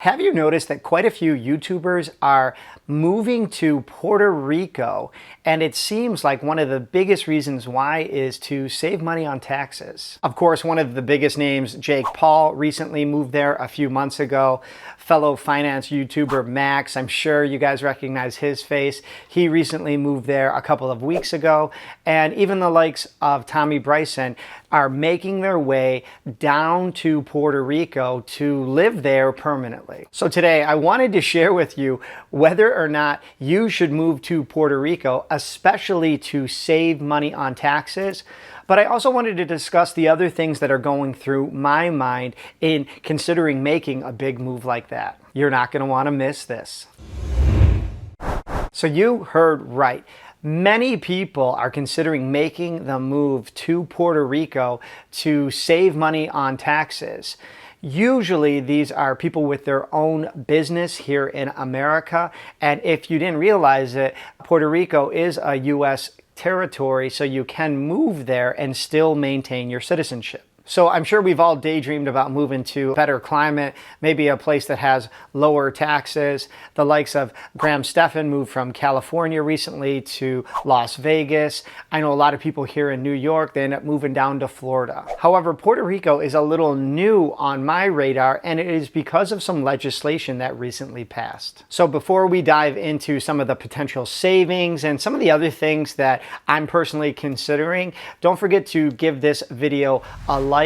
Have you noticed that quite a few YouTubers are moving to Puerto Rico? And it seems like one of the biggest reasons why is to save money on taxes. Of course, one of the biggest names, Jake Paul, recently moved there a few months ago. Fellow finance YouTuber Max, I'm sure you guys recognize his face. He recently moved there a couple of weeks ago. And even the likes of Tommy Bryson are making their way down to Puerto Rico to live there permanently. So today I wanted to share with you whether or not you should move to Puerto Rico, especially to save money on taxes. But I also wanted to discuss the other things that are going through my mind in considering making a big move like that. You're not going to want to miss this. So you heard right. Many people are considering making the move to Puerto Rico to save money on taxes. Usually these are people with their own business here in America. And if you didn't realize it, Puerto Rico is a U.S. territory, so you can move there and still maintain your citizenship. So I'm sure we've all daydreamed about moving to a better climate, maybe a place that has lower taxes. The likes of Graham Stephan moved from California recently to Las Vegas. I know a lot of people here in New York, they end up moving down to Florida. However, Puerto Rico is a little new on my radar, and it is because of some legislation that recently passed. So before we dive into some of the potential savings and some of the other things that I'm personally considering, don't forget to give this video a like.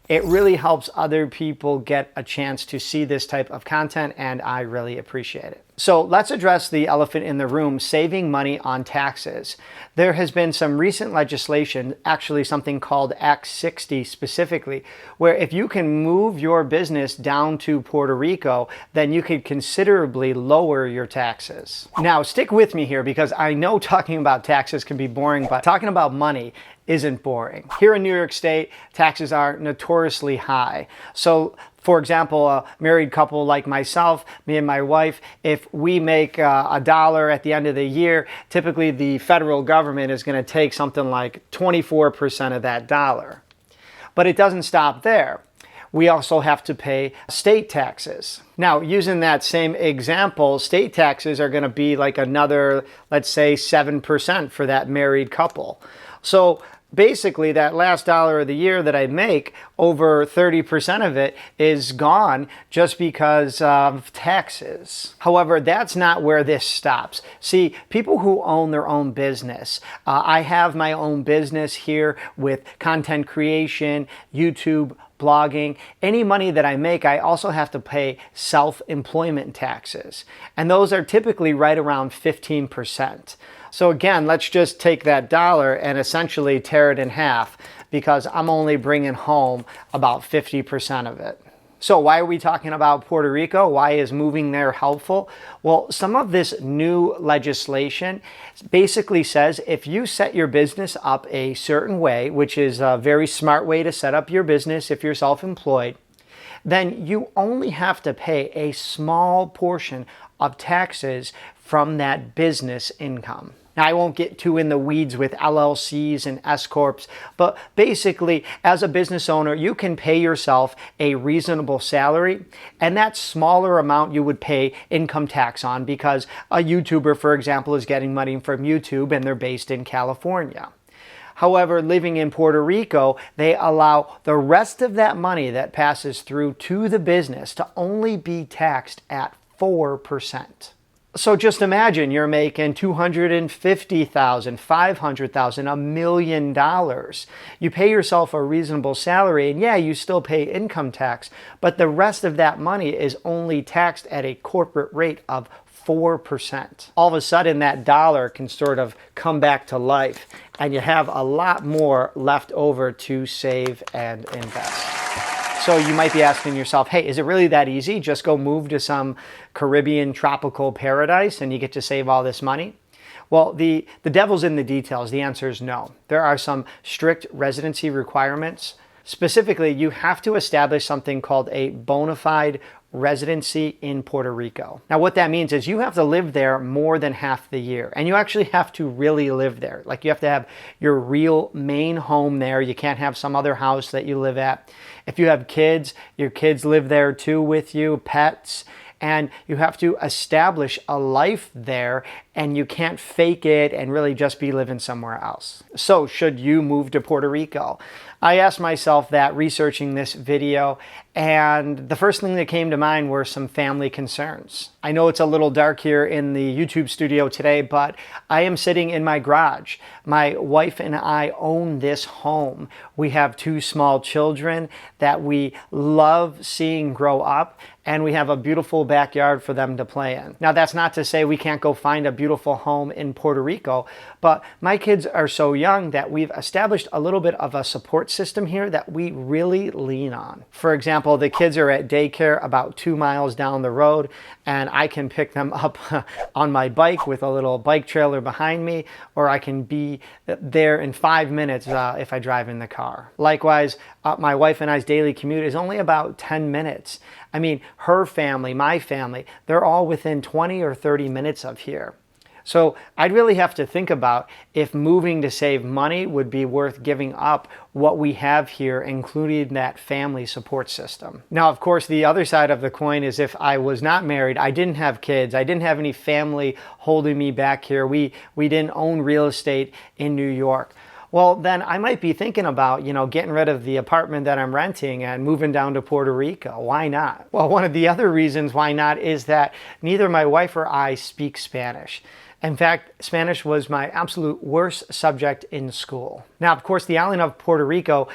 It really helps other people get a chance to see this type of content, and I really appreciate it. So let's address the elephant in the room, saving money on taxes. There has been some recent legislation, actually something called Act 60 specifically, where if you can move your business down to Puerto Rico, then you could considerably lower your taxes. Now, stick with me here because I know talking about taxes can be boring, but talking about money isn't boring. Here in New York State, taxes are notoriously high. So for example, a married couple like myself, me and my wife, if we make $1 at the end of the year, typically the federal government is going to take something like 24% of that dollar. But it doesn't stop there. We also have to pay state taxes. Now, using that same example, state taxes are going to be like another, let's say, 7% for that married couple. So basically, that last dollar of the year that I make, over 30% of it is gone just because of taxes. However, that's not where this stops. See, people who own their own business, I have my own business here with content creation, YouTube, blogging. Any money that I make, I also have to pay self-employment taxes. And those are typically right around 15%. So again, let's just take that dollar and essentially tear it in half because I'm only bringing home about 50% of it. So why are we talking about Puerto Rico? Why is moving there helpful? Well, some of this new legislation basically says if you set your business up a certain way, which is a very smart way to set up your business if you're self-employed, then you only have to pay a small portion of taxes from that business income. Now, I won't get too in the weeds with LLCs and S-Corps, but basically, as a business owner, you can pay yourself a reasonable salary, and that smaller amount you would pay income tax on because a YouTuber, for example, is getting money from YouTube and they're based in California. However, living in Puerto Rico, they allow the rest of that money that passes through to the business to only be taxed at 4%. So just imagine you're making $250,000, $500,000, $1 million. You pay yourself a reasonable salary, and yeah, you still pay income tax, but the rest of that money is only taxed at a corporate rate of 4%. All of a sudden, that dollar can sort of come back to life, and you have a lot more left over to save and invest. So you might be asking yourself, hey, is it really that easy? Just go move to some Caribbean tropical paradise and you get to save all this money? Well, the devil's in the details. The answer is no. There are some strict residency requirements. Specifically, you have to establish something called a bona fide residency in Puerto Rico. Now, what that means is you have to live there more than half the year, and you actually have to really live there. Like, you have to have your real main home there. You can't have some other house that you live at. If you have kids, your kids live there too with you, pets. and you have to establish a life there, and you can't fake it and really just be living somewhere else. So should you move to Puerto Rico? I asked myself that researching this video, and the first thing that came to mind were some family concerns. I know it's a little dark here in the YouTube studio today, but I am sitting in my garage. My wife and I own this home. We have 2 small children that we love seeing grow up, and we have a beautiful backyard for them to play in. Now, that's not to say we can't go find a beautiful home in Puerto Rico, but my kids are so young that we've established a little bit of a support system here that we really lean on. For example, the kids are at daycare about 2 miles down the road, and I can pick them up on my bike with a little bike trailer behind me, or I can be there in 5 minutes if I drive in the car. Likewise, my wife and I's daily commute is only about 10 minutes. I mean, her family, my family, they're all within 20 or 30 minutes of here. So I'd really have to think about if moving to save money would be worth giving up what we have here, including that family support system. Now, of course, the other side of the coin is if I was not married, I didn't have kids, I didn't have any family holding me back here, we didn't own real estate in New York. Well, then I might be thinking about, getting rid of the apartment that I'm renting and moving down to Puerto Rico. Why not? Well, one of the other reasons why not is that neither my wife or I speak Spanish. In fact, Spanish was my absolute worst subject in school. Now, of course, the island of Puerto Rico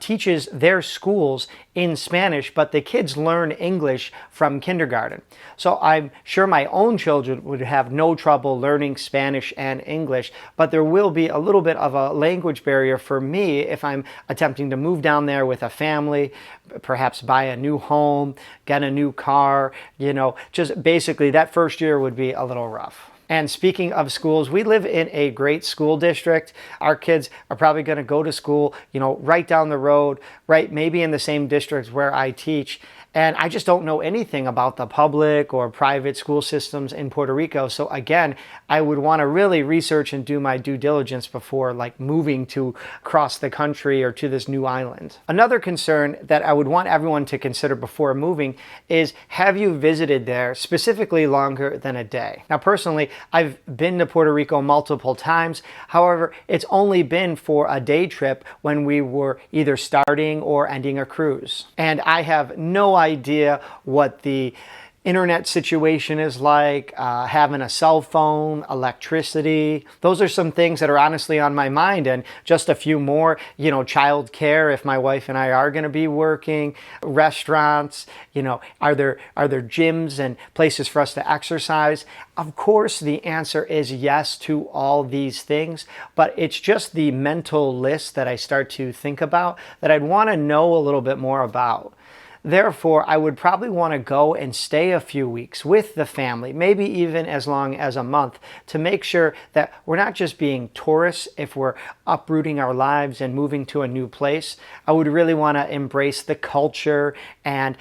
teaches their schools in Spanish, but the kids learn English from kindergarten. So I'm sure my own children would have no trouble learning Spanish and English, but there will be a little bit of a language barrier for me if I'm attempting to move down there with a family, perhaps buy a new home, get a new car, just basically that first year would be a little rough. And speaking of schools, we live in a great school district. Our kids are probably going to go to school, right down the road, right, maybe in the same district where I teach. And I just don't know anything about the public or private school systems in Puerto Rico. So again, I would want to really research and do my due diligence before moving to across the country or to this new island. Another concern that I would want everyone to consider before moving is, have you visited there specifically longer than a day? Now, personally, I've been to Puerto Rico multiple times. However, it's only been for a day trip when we were either starting or ending a cruise. And I have no idea what the internet situation is like, having a cell phone, electricity. Those are some things that are honestly on my mind, and just a few more, child care if my wife and I are going to be working, restaurants, are there gyms and places for us to exercise? Of course, the answer is yes to all these things, but it's just the mental list that I start to think about that I'd want to know a little bit more about. Therefore, I would probably want to go and stay a few weeks with the family, maybe even as long as a month, to make sure that we're not just being tourists if we're uprooting our lives and moving to a new place. I would really want to embrace the culture and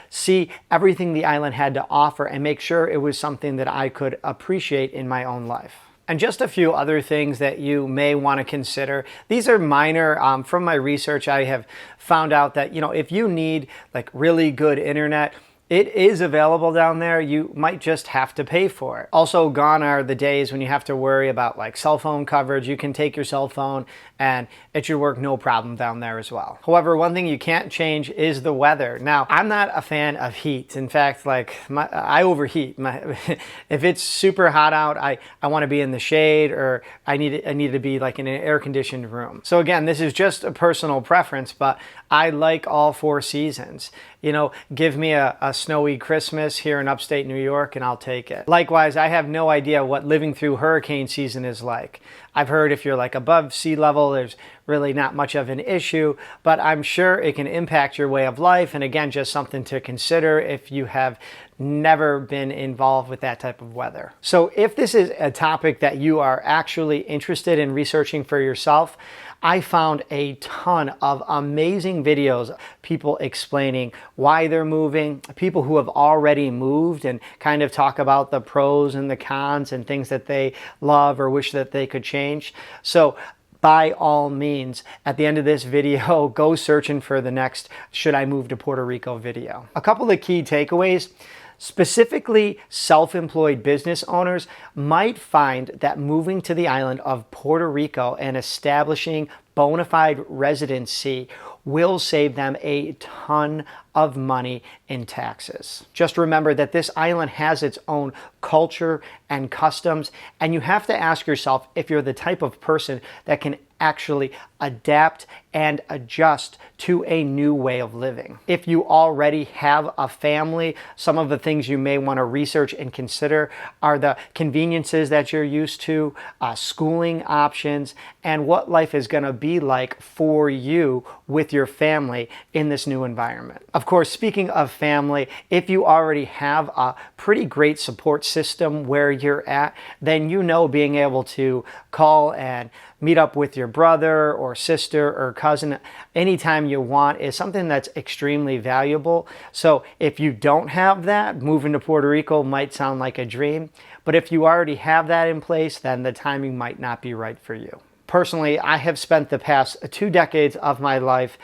see everything the island had to offer and make sure it was something that I could appreciate in my own life. And just a few other things that you may want to consider. These are minor. From my research, I have found out that, if you need really good internet, it is available down there. You might just have to pay for it. Also, gone are the days when you have to worry about cell phone coverage. You can take your cell phone and it should work no problem down there as well. However, one thing you can't change is the weather. Now, I'm not a fan of heat. In fact, I overheat. If it's super hot out, I want to be in the shade, or I need to be in an air-conditioned room. So again, this is just a personal preference, but I like all 4 seasons. Give me a snowy Christmas here in upstate New York and I'll take it. Likewise, I have no idea what living through hurricane season is like. I've heard if you're above sea level, there's really not much of an issue, but I'm sure it can impact your way of life. And again, just something to consider if you have never been involved with that type of weather. So if this is a topic that you are actually interested in researching for yourself, I found a ton of amazing videos, people explaining why they're moving, people who have already moved and kind of talk about the pros and the cons and things that they love or wish that they could change. So by all means, at the end of this video, go searching for the next Should I Move to Puerto Rico video. A couple of key takeaways. Specifically, self-employed business owners might find that moving to the island of Puerto Rico and establishing bona fide residency will save them a ton of money in taxes. Just remember that this island has its own culture and customs, and you have to ask yourself if you're the type of person that can actually adapt and adjust to a new way of living. If you already have a family, some of the things you may want to research and consider are the conveniences that you're used to, schooling options, and what life is going to be like for you with your family in this new environment. Of course, speaking of family, if you already have a pretty great support system where you're at, then you know being able to call and meet up with your brother or sister or cousin anytime you want is something that's extremely valuable. So if you don't have that, moving to Puerto Rico might sound like a dream, but if you already have that in place, then the timing might not be right for you. Personally, I have spent the past 2 decades of my life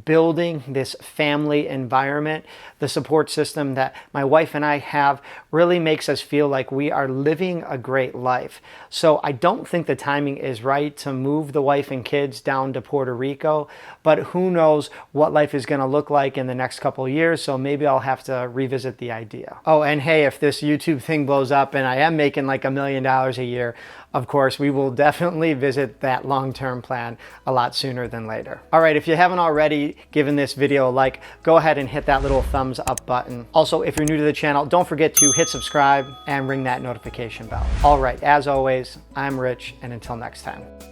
building this family environment. The support system that my wife and I have really makes us feel like we are living a great life. So I don't think the timing is right to move the wife and kids down to Puerto Rico, but who knows what life is going to look like in the next couple of years, so maybe I'll have to revisit the idea. Oh, and hey, if this YouTube thing blows up and I am making like $1 million a year, of course, we will definitely visit that long-term plan a lot sooner than later. All right, if you haven't already given this video a like, go ahead and hit that little thumbs up button. Also, if you're new to the channel, don't forget to hit subscribe and ring that notification bell. All right, as always, I'm Rich, and until next time.